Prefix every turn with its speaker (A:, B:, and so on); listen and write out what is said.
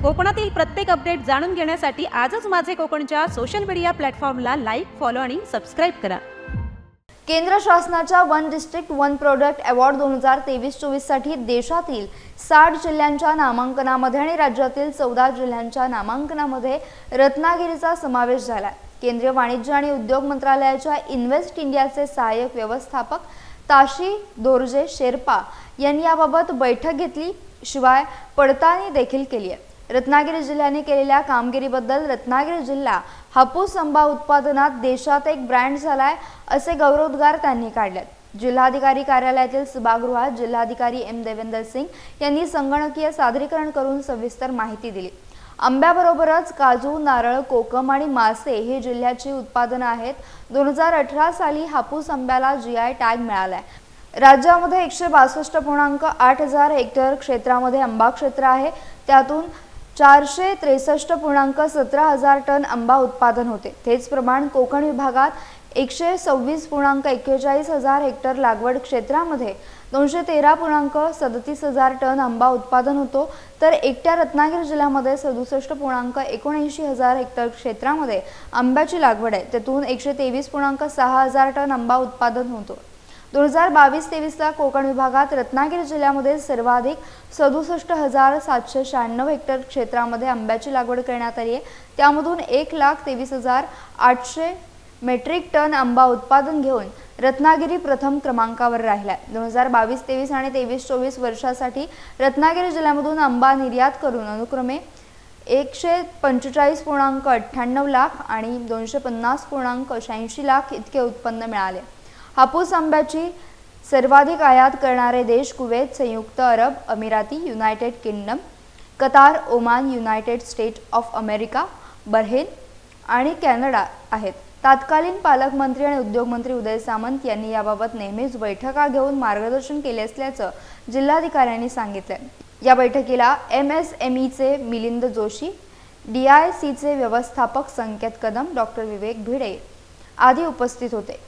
A: कोकणातील प्रत्येक अपडेट जाणून घेण्यासाठी आजच माझे कोकणच्या सोशल मीडिया प्लॅटफॉर्मला लाईक, फॉलो आणि सबस्क्राईब करा।
B: केंद्र शासनाच्या one district one product award 2023-24 साठी देशातील 60 जिल्ह्यांच्या नामांकनामध्ये आणि राज्यातील 14 जिल्ह्यांच्या नामांकनामध्ये रत्नागिरीचा समावेश झाला। केंद्रीय वाणिज्य आणि उद्योग मंत्रालयाच्या इन्व्हेस्ट इंडियाचे सहाय्यक व्यवस्थापक ताशी दोर्जे शेर्पा यांनी याबाबत बैठक घेतली, शिवाय पडताळणी देखील केली आहे। रत्नागिरी जिल्ह्याने केलेल्या कामगिरीबद्दल रत्नागिरी जिल्हा हापूस आंबा उत्पादनात देशात एक ब्रँड झालाय असे गौरवोद्गार त्यांनी काढले। जिल्हाधिकारी कार्यालयातील सभागृहात जिल्हाधिकारी एम देवेंद्र सिंग यांनी संगणकीय सादरीकरण करून सविस्तर माहिती दिली। आंब्याबरोबरच काजू, नारळ, कोकम आणि मासे ही जिल्ह्याची उत्पादनं आहेत। 2018 साली हापूस आंब्याला जीआय टॅग मिळालाय। राज्यामध्ये 162.8 हेक्टर क्षेत्रामध्ये आंबा क्षेत्र आहे, त्यातून 463.17 टन आंबा उत्पादन होते। तेच प्रमाण कोकण विभागात 126.41 हेक्टर लागवड क्षेत्रामध्ये 213.37 टन आंबा उत्पादन होतो, तर एकट्या रत्नागिरी जिल्ह्यामध्ये 67.79 हेक्टर क्षेत्रामध्ये आंब्याची लागवड आहे, त्यातून 123.6 टन आंबा उत्पादन होतो। 2022-23 कोकण विभागात रत्नागिरी जिल्ह्यामध्ये सर्वाधिक 67,796 हेक्टर क्षेत्रामध्ये आंब्याची लागवड करण्यात आली आहे। त्यामधून 1,23,800 मेट्रिक टन आंबा उत्पादन घेऊन रत्नागिरी प्रथम क्रमांकावर राहिला आहे। 2022-23 आणि 23-24 वर्षासाठी रत्नागिरी जिल्ह्यामधून आंबा निर्यात करून अनुक्रमे 145.98 लाख आणि 250.86 लाख इतके उत्पन्न मिळाले। हापूस आंब्याची सर्वाधिक आयात करणारे देश कुवेत, संयुक्त अरब अमिराती, United Kingdom, Qatar, Oman, United States of America, Bahrain आणि कॅनडा आहेत। तत्कालीन पालकमंत्री आणि उद्योगमंत्री उदय सामंत यांनी याबाबत नेहमीच बैठका घेऊन मार्गदर्शन केले असल्याचं जिल्हाधिकाऱ्यांनी सांगितले। या बैठकीला MSMEचे मिलिंद जोशी, DICचे व्यवस्थापक संकेत कदम, डॉ. विवेक भिडे आदी उपस्थित होते।